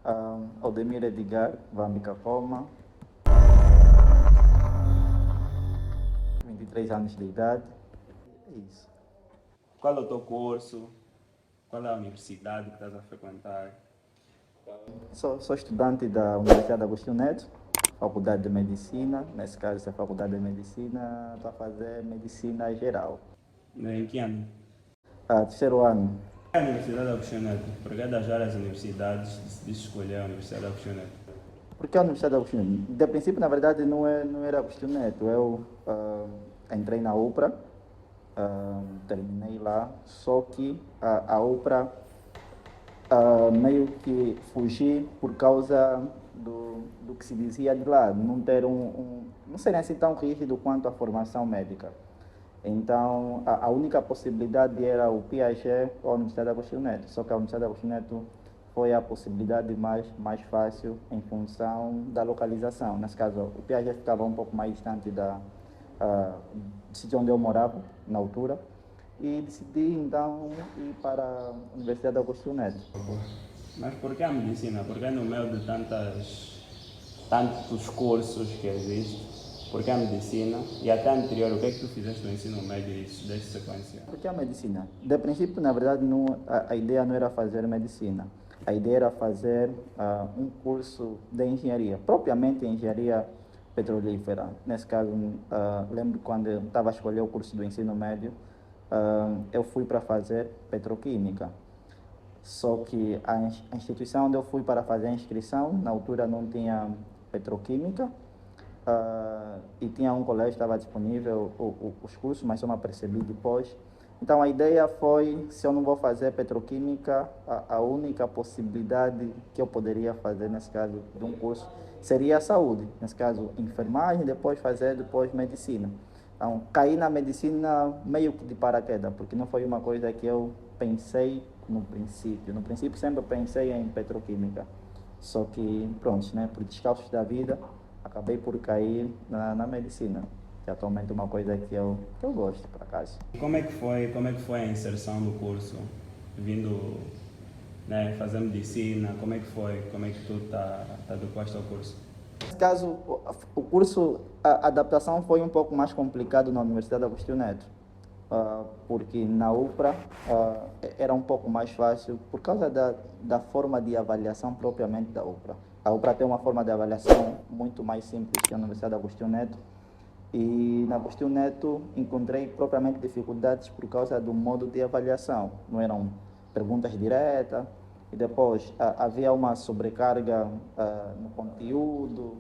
Aldemir Edgar Vambica Coma, 23 anos de idade. É isso. Qual é o teu curso? Qual é a universidade que estás a frequentar? Sou estudante da Universidade Agostinho Neto, Faculdade de Medicina. Nesse caso, essa Faculdade de Medicina, estou a fazer Medicina Geral. Em que ano? Terceiro ano. É a Universidade Agostinho Neto. Por que das várias universidades decidiste escolher a Universidade Agostinho Neto? Porque a Universidade Agostinho Neto, de princípio, na verdade, não era Agostinho Neto. Eu entrei na UPRA, terminei lá, só que a UPRA meio que fugi por causa do que se dizia de lá, não ter não ser assim tão rígido quanto a formação médica. Então, a única possibilidade era o Piaget ou a Universidade Agostinho Neto, só que a Universidade Agostinho Neto foi a possibilidade mais fácil em função da localização. Nesse caso, o Piaget ficava um pouco mais distante do sítio onde eu morava, na altura, e decidi então ir para a Universidade Agostinho Neto. Mas por que a medicina? Porque no meio de tantos cursos que existem, por que a medicina? E até anterior, o que é que tu fizeste no ensino médio e estudaste sequência? Porque a medicina? De princípio, na verdade, não, a ideia não era fazer medicina. A ideia era fazer um curso de engenharia, propriamente engenharia petrolífera. Nesse caso, lembro quando eu estava a escolher o curso do ensino médio, eu fui para fazer petroquímica. Só que a instituição onde eu fui para fazer a inscrição, na altura não tinha petroquímica, e tinha um colégio que estava disponível os cursos, mas só me apercebi depois. Então a ideia foi, se eu não vou fazer petroquímica, a única possibilidade que eu poderia fazer, nesse caso, de um curso, seria a saúde. Nesse caso, enfermagem, depois medicina. Então, caí na medicina meio que de paraquedas, porque não foi uma coisa que eu pensei no princípio. No princípio sempre pensei em petroquímica. Só que, pronto, né, por descalços da vida, acabei por cair na medicina, que atualmente é uma coisa que eu gosto, por acaso. E como é que foi a inserção no curso? Vindo, né, fazer medicina, como é que tu tá adequaste ao curso? Nesse caso, o curso, a adaptação foi um pouco mais complicado na Universidade Agostinho Neto, porque na UPRA era um pouco mais fácil por causa da forma de avaliação propriamente da UPRA. A UPRA tem uma forma de avaliação muito mais simples que a Universidade Agostinho Neto, e na Agostinho Neto encontrei propriamente dificuldades por causa do modo de avaliação. Não eram perguntas diretas, e depois havia uma sobrecarga no conteúdo.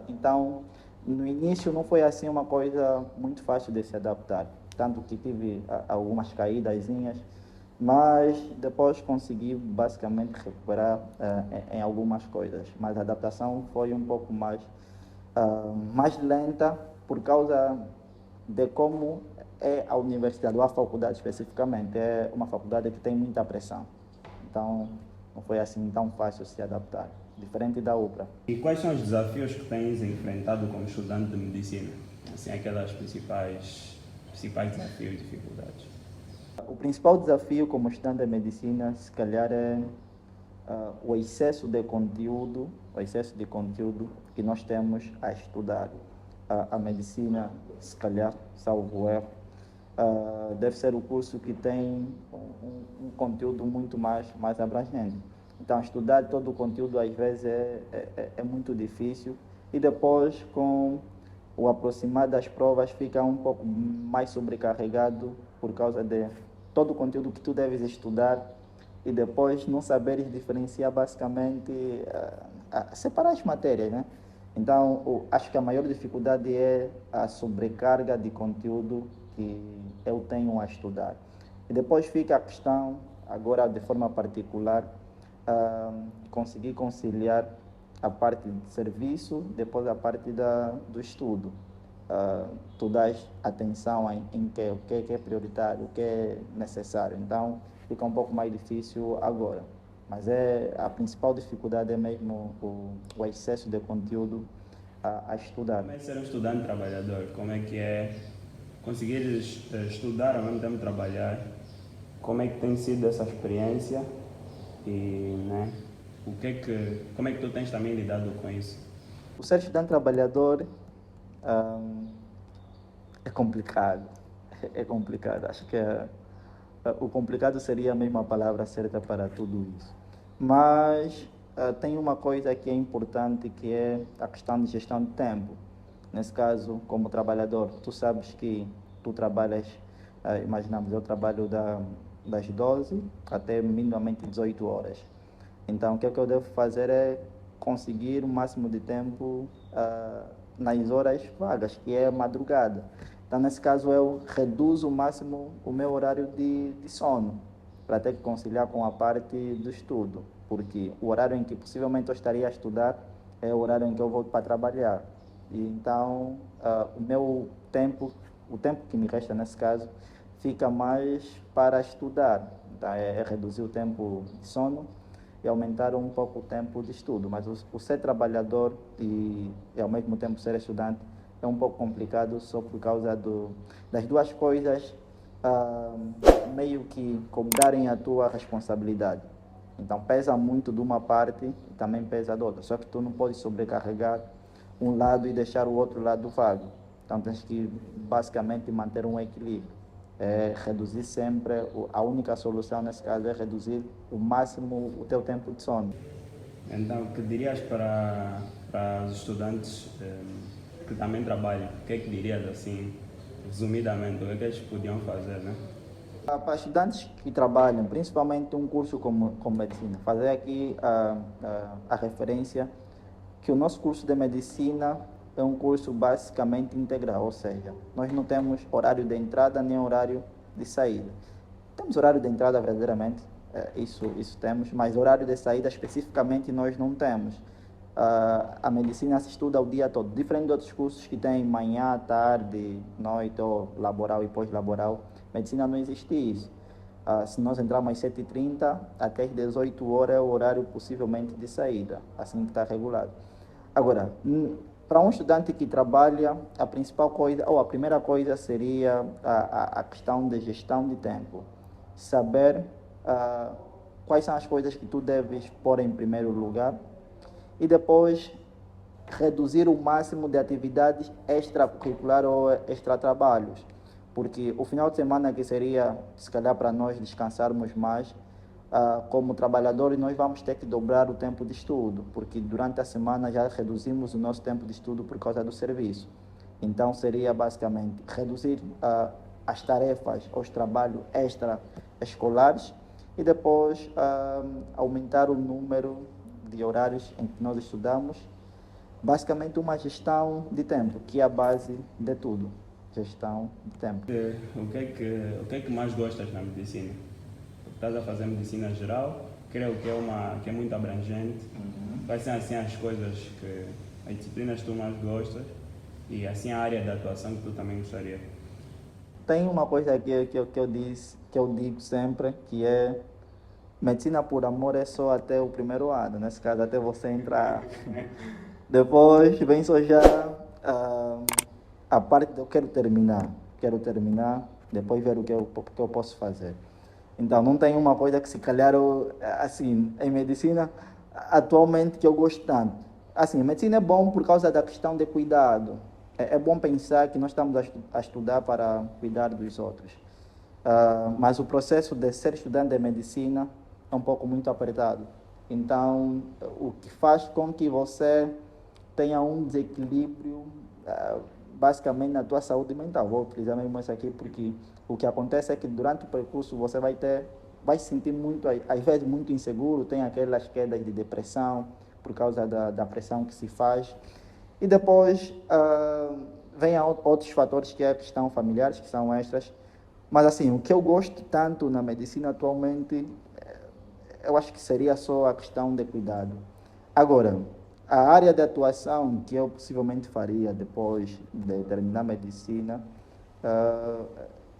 Então, no início não foi assim uma coisa muito fácil de se adaptar. Tanto que tive algumas caídasinhas, mas depois consegui basicamente recuperar em algumas coisas. Mas a adaptação foi um pouco mais lenta por causa de como é a universidade, ou a faculdade especificamente. É uma faculdade que tem muita pressão. Então, não foi assim tão fácil se adaptar, diferente da UPRA. E quais são os desafios que tens enfrentado como estudante de medicina? Assim, aquelas principais desafios e dificuldades. O principal desafio como estudante de medicina, se calhar, é o excesso de conteúdo que nós temos a estudar. A medicina, se calhar, salvo erro, deve ser o curso que tem um conteúdo muito mais abrangente. Então, estudar todo o conteúdo às vezes é muito difícil, e depois, com o aproximar das provas, fica um pouco mais sobrecarregado por causa de todo o conteúdo que tu deves estudar, e depois não saberes diferenciar basicamente, separar as matérias, né? Então, acho que a maior dificuldade é a sobrecarga de conteúdo que eu tenho a estudar. E depois fica a questão, agora de forma particular, conseguir conciliar a parte de serviço, depois a parte do estudo. Tu dás atenção em o que é prioritário, o que é necessário. Então, fica um pouco mais difícil agora. Mas a principal dificuldade é mesmo o excesso de conteúdo a estudar. Como é ser um estudante trabalhador? Como é que é conseguir estudar ao mesmo tempo trabalhar? Como é que tem sido essa experiência? E, né, como é que tu tens também lidado com isso? O ser estudante trabalhador é complicado. É complicado. Acho que o complicado seria a mesma palavra certa para tudo isso. Mas tem uma coisa que é importante, que é a questão de gestão de tempo. Nesse caso, como trabalhador, tu sabes que tu trabalhas, imaginamos, eu trabalho das 12 até minimamente 18 horas. Então, o que é que eu devo fazer é conseguir o máximo de tempo nas horas vagas, que é madrugada. Então, nesse caso, eu reduzo o máximo o meu horário de sono, para ter que conciliar com a parte do estudo, porque o horário em que possivelmente eu estaria a estudar é o horário em que eu volto para trabalhar. E então, o tempo que me resta nesse caso, fica mais para estudar. Então, é reduzir o tempo de sono e aumentar um pouco o tempo de estudo. Mas o ser trabalhador e ao mesmo tempo ser estudante é um pouco complicado só por causa das duas coisas meio que cobrarem a tua responsabilidade. Então pesa muito de uma parte e também pesa da outra. Só que tu não podes sobrecarregar um lado e deixar o outro lado vago. Então tens que basicamente manter um equilíbrio. É reduzir sempre, a única solução nesse caso é reduzir o máximo o teu tempo de sono. Então, o que dirias para os estudantes que também trabalham? O que é que dirias assim, resumidamente, o que é que eles podiam fazer, né? Para estudantes que trabalham, principalmente um curso como medicina, fazer aqui a referência que o nosso curso de medicina é um curso basicamente integral, ou seja, nós não temos horário de entrada nem horário de saída. Temos horário de entrada verdadeiramente, isso temos, mas horário de saída especificamente nós não temos. A medicina se estuda o dia todo, diferente de outros cursos que têm manhã, tarde, noite, ou laboral e pós-laboral. Medicina não existe isso. Se nós entrarmos às 7h30, até às 18 horas é o horário possivelmente de saída, assim que está regulado. Agora, para um estudante que trabalha, a principal coisa, ou a primeira coisa seria a questão de gestão de tempo. Saber quais são as coisas que tu deves pôr em primeiro lugar e depois reduzir o máximo de atividades extracurricular ou extratrabalhos, porque o final de semana que seria, se calhar, para nós descansarmos mais, como trabalhadores, nós vamos ter que dobrar o tempo de estudo, porque durante a semana já reduzimos o nosso tempo de estudo por causa do serviço. Então, seria basicamente reduzir as tarefas, os trabalhos extra-escolares e depois aumentar o número de horários em que nós estudamos. Basicamente, uma gestão de tempo, que é a base de tudo. Gestão de tempo. O que é que mais gostas na medicina? Estás a fazer medicina geral, creio que é muito abrangente. Quais são assim as coisas as disciplinas que tu mais gostas e assim a área de atuação que tu também gostaria? Tem uma coisa que eu digo sempre, que é medicina por amor é só até o primeiro ano, nesse caso até você entrar. Depois vem só já a parte de eu quero terminar, depois ver o que eu posso fazer. Então, não tem uma coisa que se calhar, assim, em medicina, atualmente, que eu gosto tanto. Assim, medicina é bom por causa da questão de cuidado. É bom pensar que nós estamos a estudar para cuidar dos outros. Mas o processo de ser estudante de medicina é um pouco muito apertado. Então, o que faz com que você tenha um desequilíbrio, basicamente, na tua saúde mental. Vou utilizar mesmo isso aqui porque o que acontece é que durante o percurso você vai se sentir muito, às vezes, muito inseguro, tem aquelas quedas de depressão por causa da pressão que se faz. E depois vem outros fatores que é a questão familiares, que são extras. Mas assim, o que eu gosto tanto na medicina atualmente, eu acho que seria só a questão de cuidado. Agora, a área de atuação que eu possivelmente faria depois de terminar a medicina,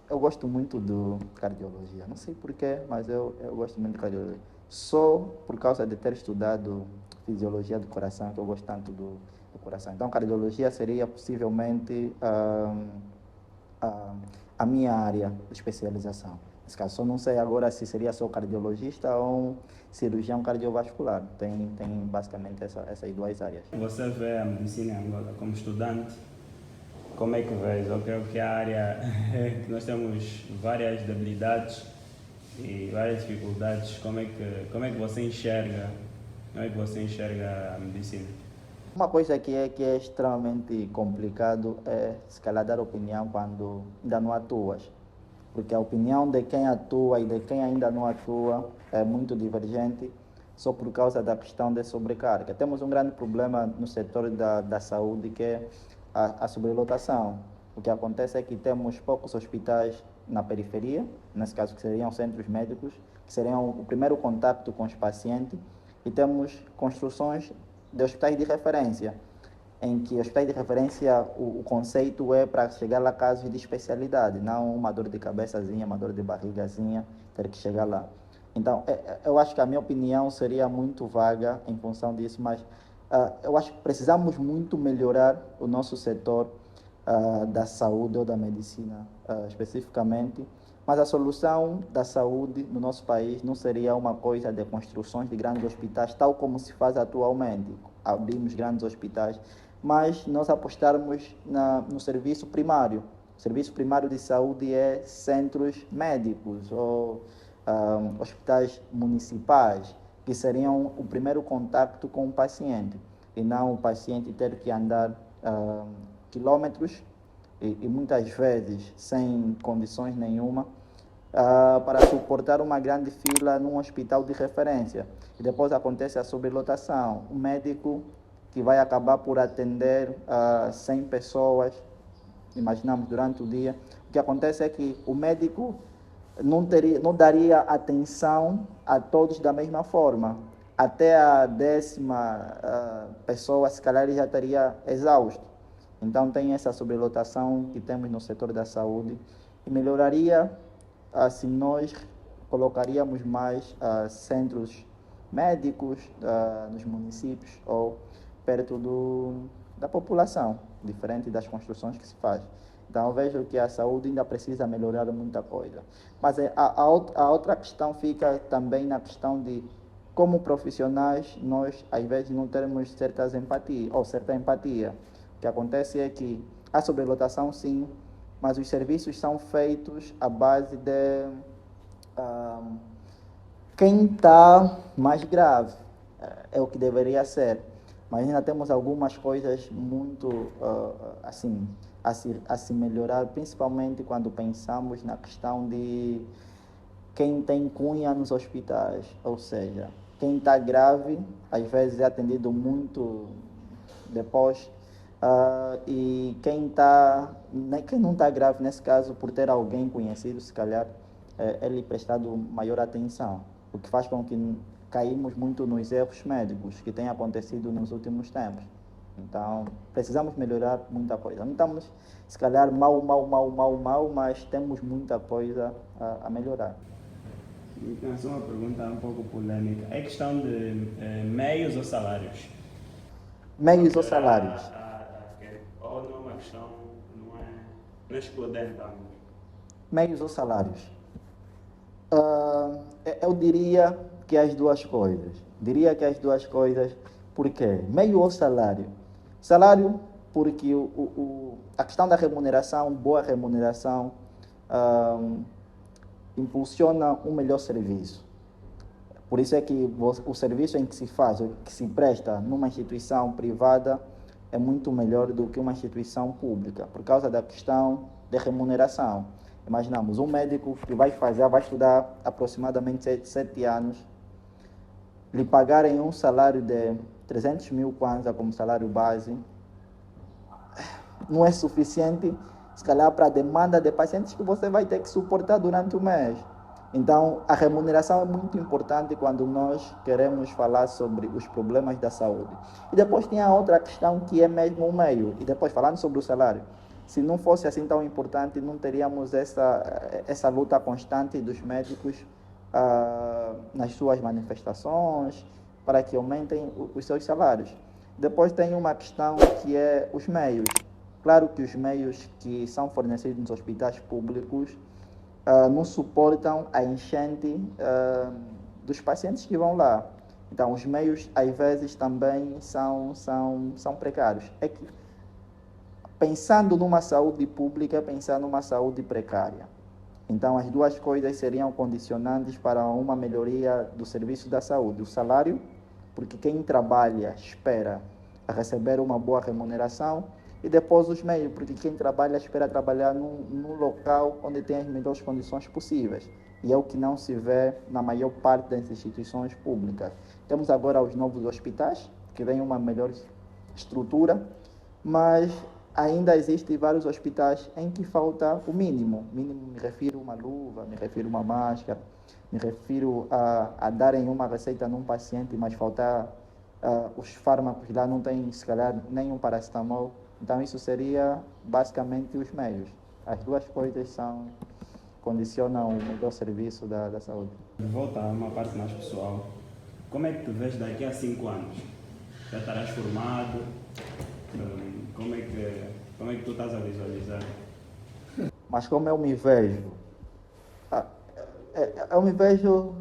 eu gosto muito de cardiologia. Não sei porquê, mas eu gosto muito de cardiologia. Só por causa de ter estudado fisiologia do coração, que eu gosto tanto do coração. Então, cardiologia seria possivelmente a minha área de especialização. Nesse caso, só não sei agora se seria só cardiologista ou cirurgião cardiovascular. Tem basicamente essas duas áreas. Você vê a medicina em Angola como estudante, como é que vês? Eu creio que a área que nós temos várias debilidades e várias dificuldades. Como é que você enxerga? Como é que você enxerga a medicina? Uma coisa que é extremamente complicado é, se calhar, dar opinião quando ainda não atuas. Porque a opinião de quem atua e de quem ainda não atua é muito divergente só por causa da questão da sobrecarga. Temos um grande problema no setor da saúde, que é a sobrelotação. O que acontece é que temos poucos hospitais na periferia, nesse caso que seriam centros médicos, que seriam o primeiro contato com os pacientes, e temos construções de hospitais de referência, em que hospitais de referência o conceito é para chegar lá casos de especialidade, não uma dor de cabeçazinha, uma dor de barrigazinha, ter que chegar lá. Então, eu acho que a minha opinião seria muito vaga em função disso, mas eu acho que precisamos muito melhorar o nosso setor da saúde ou da medicina especificamente, mas a solução da saúde no nosso país não seria uma coisa de construções de grandes hospitais, tal como se faz atualmente. Abrimos grandes hospitais, mas nós apostarmos no serviço primário. O serviço primário de saúde é centros médicos ou hospitais municipais, que seriam o primeiro contato com o paciente, e não o paciente ter que andar quilômetros e muitas vezes sem condições nenhuma para suportar uma grande fila num hospital de referência. E depois acontece a sobrelotação. O médico que vai acabar por atender 100 pessoas, imaginamos, durante o dia. O que acontece é que o médico não daria atenção a todos da mesma forma. Até a 10ª pessoa, se calhar, ele já estaria exausto. Então, tem essa sobrelotação que temos no setor da saúde, e melhoraria se nós colocaríamos mais centros médicos nos municípios ou perto da população, diferente das construções que se faz. Então, eu vejo que a saúde ainda precisa melhorar muita coisa. Mas a outra questão fica também na questão de, como profissionais, nós, às vezes, não temos certa empatia. O que acontece é que a sobrelotação, sim, mas os serviços são feitos à base de quem está mais grave. É o que deveria ser. Mas ainda temos algumas coisas muito assim a se melhorar, principalmente quando pensamos na questão de quem tem cunha nos hospitais, ou seja, quem está grave às vezes é atendido muito depois, e quem não está grave, nesse caso, por ter alguém conhecido, se calhar é lhe prestado maior atenção, o que faz com que caímos muito nos erros médicos que têm acontecido nos últimos tempos. Então, precisamos melhorar muita coisa. Não estamos, se calhar, mal, mas temos muita coisa a melhorar. Então, essa é uma pergunta um pouco polêmica. É questão de meios ou salários? Meios ou salários? Ou não é uma questão, não é excludente também. Meios ou salários? Eu diria que as duas coisas. Por quê? Meio ou salário? Salário, porque a questão da remuneração, boa remuneração, impulsiona um melhor serviço. Por isso é que o serviço em que se faz, que se presta numa instituição privada, é muito melhor do que uma instituição pública, por causa da questão de remuneração. Imaginamos, um médico que vai estudar aproximadamente 7 anos, lhe pagarem um salário de 300 mil kwanza como salário base, não é suficiente, se calhar, para a demanda de pacientes que você vai ter que suportar durante o mês. Então, a remuneração é muito importante quando nós queremos falar sobre os problemas da saúde. E depois tem a outra questão, que é mesmo o meio. E depois, falando sobre o salário, se não fosse assim tão importante, não teríamos essa luta constante dos médicos nas suas manifestações, para que aumentem os seus salários. Depois tem uma questão que é os meios. Claro que os meios que são fornecidos nos hospitais públicos não suportam a enchente dos pacientes que vão lá. Então, os meios, às vezes, também são precários. É que, pensando numa saúde pública, pensando numa saúde precária. Então, as duas coisas seriam condicionantes para uma melhoria do serviço da saúde. O salário, porque quem trabalha espera receber uma boa remuneração, e depois os meios, porque quem trabalha espera trabalhar num local onde tem as melhores condições possíveis. E é o que não se vê na maior parte das instituições públicas. Temos agora os novos hospitais, que têm uma melhor estrutura, mas ainda existem vários hospitais em que falta o mínimo. Mínimo, me refiro a uma luva, me refiro a uma máscara, me refiro a darem uma receita num paciente, mas faltar os fármacos lá, não tem, se calhar, nenhum paracetamol. Então, isso seria basicamente os meios. As duas coisas condicionam o melhor serviço da saúde. Volta a uma parte mais pessoal. Como é que te vês daqui a 5 anos? Já estarás formado? Como é que tu estás a visualizar? Mas como eu me vejo? Eu me vejo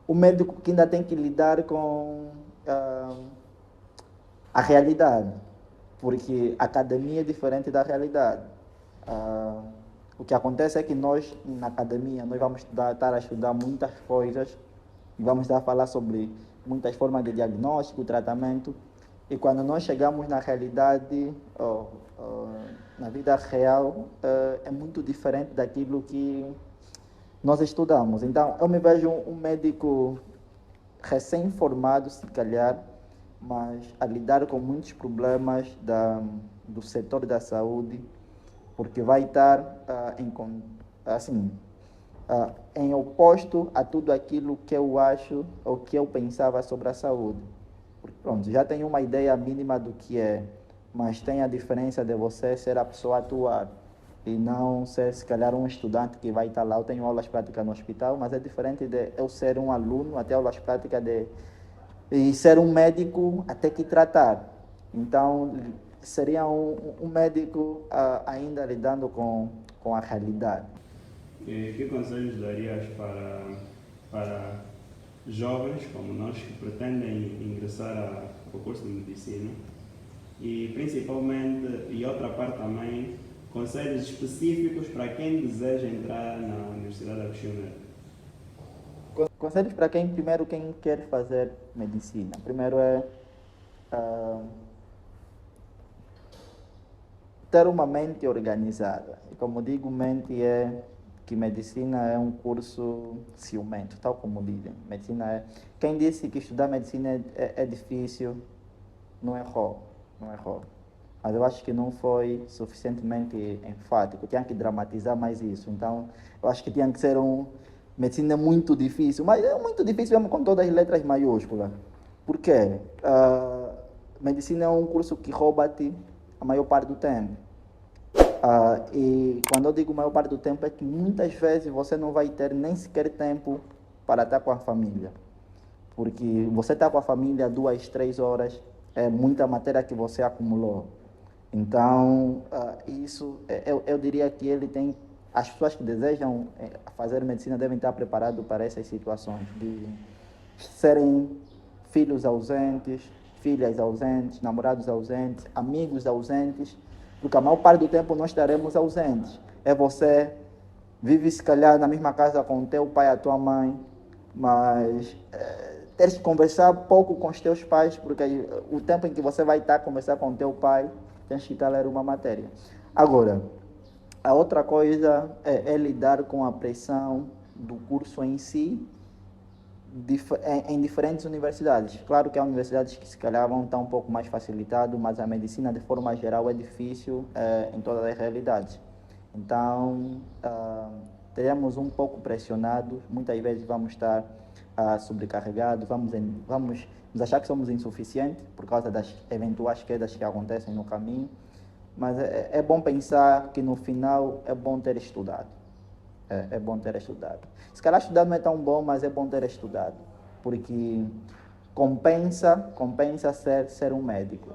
o médico que ainda tem que lidar com a realidade, porque a academia é diferente da realidade. O que acontece é que nós, na academia, nós vamos estar a estudar muitas coisas, vamos estar a falar sobre muitas formas de diagnóstico, tratamento, e quando nós chegamos na realidade, na vida real, é muito diferente daquilo que nós estudamos. Então, eu me vejo um médico recém-formado, se calhar, mas a lidar com muitos problemas do setor da saúde, porque vai estar em oposto a tudo aquilo que eu acho ou que eu pensava sobre a saúde. Porque, pronto, já tenho uma ideia mínima do que é, mas tem a diferença de você ser a pessoa a atuar e não ser, se calhar, um estudante que vai estar lá. Eu tenho aulas práticas no hospital, mas é diferente de eu ser um aluno, até aulas práticas e ser um médico até que tratar. Então, seria um médico ainda lidando com a realidade. Que conselhos darias para jovens como nós que pretendem ingressar ao curso de medicina e principalmente, e outra parte também, conselhos específicos para quem deseja entrar na Universidade Agostinho Neto? Conselhos para quem quer fazer medicina. Primeiro é ter uma mente organizada. E como digo, mente é que medicina é um curso ciumento, tal como dizem. Medicina é... Quem disse que estudar medicina é difícil, não errou. Mas eu acho que não foi suficientemente enfático. Tinha que dramatizar mais isso. Então, eu acho que tinha que ser medicina é muito difícil, mas é muito difícil mesmo com todas as letras maiúsculas. Por quê? Medicina é um curso que rouba-te a maior parte do tempo. E quando eu digo maior parte do tempo, é que muitas vezes você não vai ter nem sequer tempo para estar com a família. Porque você está com a família 2, 3 horas, é muita matéria que você acumulou. Então, isso, eu diria que as pessoas que desejam fazer medicina devem estar preparadas para essas situações, de serem filhos ausentes, filhas ausentes, namorados ausentes, amigos ausentes, porque a maior parte do tempo nós estaremos ausentes. Você vive, se calhar, na mesma casa com o teu pai e a tua mãe, mas teres que conversar pouco com os teus pais, porque o tempo em que você vai estar a conversar com o teu pai, tens que estar a ler uma matéria. Agora, a outra coisa é lidar com a pressão do curso em si, em diferentes universidades. Claro que há universidades que se calhar vão estar um pouco mais facilitado, mas a medicina de forma geral é difícil em todas as realidades. Então, teremos um pouco pressionados, muitas vezes vamos estar sobrecarregados, vamos nos achar que somos insuficientes por causa das eventuais quedas que acontecem no caminho, mas é bom pensar que no final é bom ter estudado. É bom ter estudado. Se calhar estudar não é tão bom, mas é bom ter estudado, porque compensa ser um médico.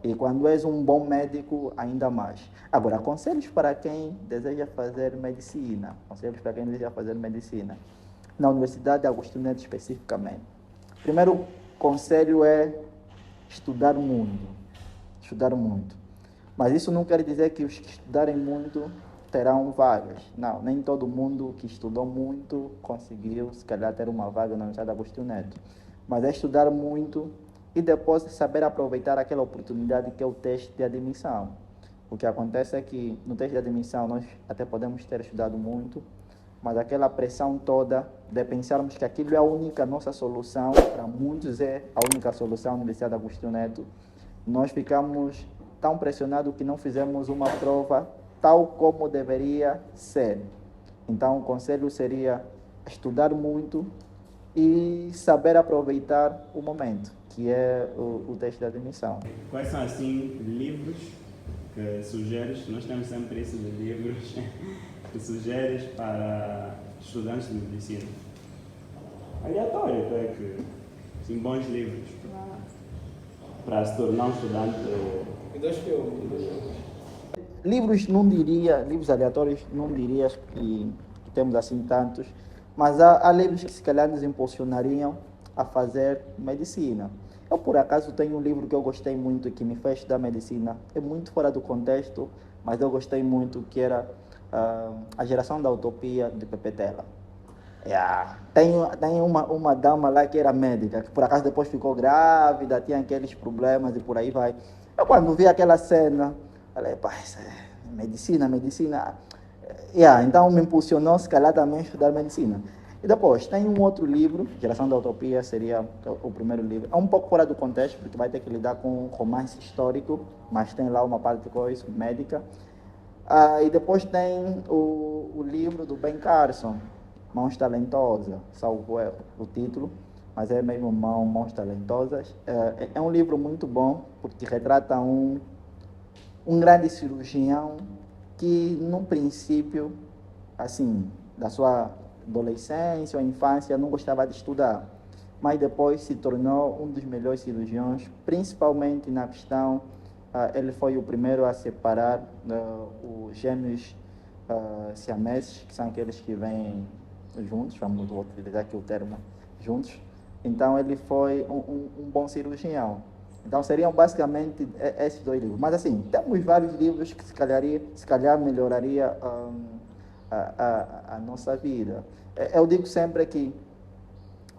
E quando és um bom médico, ainda mais. Agora, conselhos para quem deseja fazer medicina. Conselhos para quem deseja fazer medicina. Na Universidade de Agostinho Neto especificamente. Primeiro conselho é estudar muito. Estudar muito. Mas isso não quer dizer que os que estudarem muito terão vagas. Não, nem todo mundo que estudou muito conseguiu, se calhar, ter uma vaga na Universidade de Agostinho Neto. Mas é estudar muito e depois saber aproveitar aquela oportunidade que é o teste de admissão. O que acontece é que no teste de admissão nós até podemos ter estudado muito, mas aquela pressão toda de pensarmos que aquilo é a única nossa solução, para muitos é a única solução na Universidade de Agostinho Neto, nós ficamos tão pressionados que não fizemos uma prova tal como deveria ser. Então o conselho seria estudar muito e saber aproveitar o momento, que é o teste de admissão. Quais são, assim, livros que sugeres? Nós temos sempre isso de livros que sugeres para estudantes de medicina. Aleatório, até que, assim, bons livros para se tornar um estudante. E dois filmes. Livros, não diria, livros aleatórios, não diria que temos assim tantos, mas há livros que se calhar nos impulsionariam a fazer medicina. Eu, por acaso, tenho um livro que eu gostei muito, que me fez estudar medicina. É muito fora do contexto, mas eu gostei muito, que era A Geração da Utopia, de Pepe Tela. Tem uma dama lá que era médica, que por acaso depois ficou grávida, tinha aqueles problemas e por aí vai. Eu, quando vi aquela cena, falei, pá, isso é medicina. Então me impulsionou, se calhar, também a estudar medicina. E depois, tem um outro livro, Geração da Utopia, seria o primeiro livro. É um pouco fora do contexto, porque vai ter que lidar com um romance histórico, mas tem lá uma parte de coisa médica. E depois tem o livro do Ben Carson, Mãos Talentosas, salvo o título, mas é mesmo Mãos Talentosas. É um livro muito bom, porque retrata um grande cirurgião que, no princípio, assim, da sua adolescência ou infância, não gostava de estudar, mas depois se tornou um dos melhores cirurgiões, principalmente na questão, ele foi o primeiro a separar os gêmeos siameses, que são aqueles que vêm juntos, vamos utilizar aqui o termo juntos. Então ele foi um bom cirurgião. Então seriam basicamente esses dois livros. Mas assim, temos vários livros que se calhar melhoraria a nossa vida. Eu digo sempre que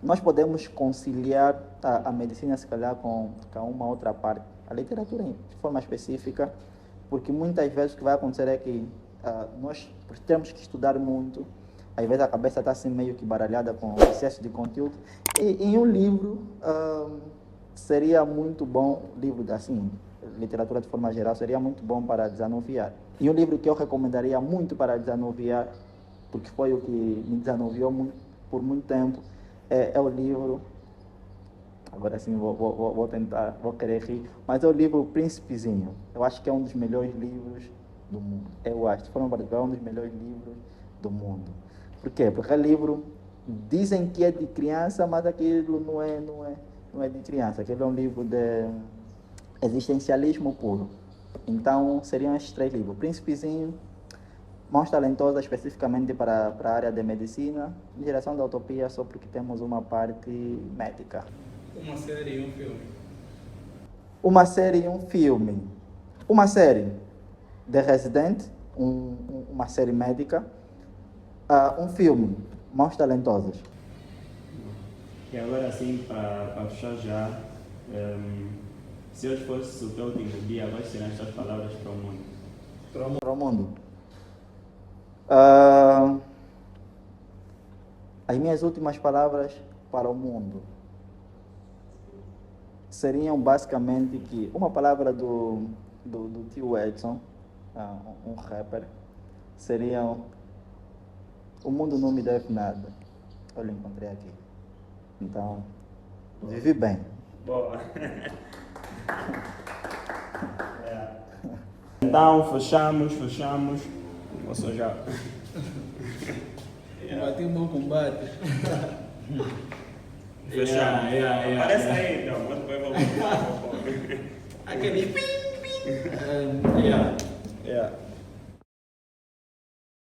nós podemos conciliar a medicina, se calhar, com uma outra parte, a literatura de forma específica, porque muitas vezes o que vai acontecer é que nós temos que estudar muito, às vezes a cabeça está assim meio que baralhada com o excesso de conteúdo, e em um livro seria muito bom, livro assim, literatura de forma geral, seria muito bom para desanuviar. E um livro que eu recomendaria muito para desanuviar, porque foi o que me desanuviou por muito tempo, é o livro, agora sim vou tentar, vou querer rir, mas é o livro Príncipezinho. Eu acho que é um dos melhores livros do mundo. Eu acho, de forma particular, é um dos melhores livros do mundo. Por quê? Porque é livro, dizem que é de criança, mas aquilo não é de criança. Aquele é um livro de existencialismo puro. Então, seriam esses três livros. Príncipezinho, Mãos Talentosas, especificamente para a área de medicina, e Geração da Utopia, só porque temos uma parte médica. Uma série e um filme. Uma série e um filme. Uma série, The Resident, uma série médica. Um filme, Mãos Talentosas. E agora, assim, para fechar já, se hoje fosse o teu último dia, quais seriam as tuas palavras para o mundo? Para o mundo. As minhas últimas palavras para o mundo seriam basicamente que uma palavra do tio Edson, um rapper, seria: o mundo não me deve nada. Eu lhe encontrei aqui. Então, vivi bem. Boa. Então, fechamos. Você já. Combati um bom combate. Fechamos. Parece aí, então. Mas depois vou. Aquele pim, pim. Yeah. Yeah.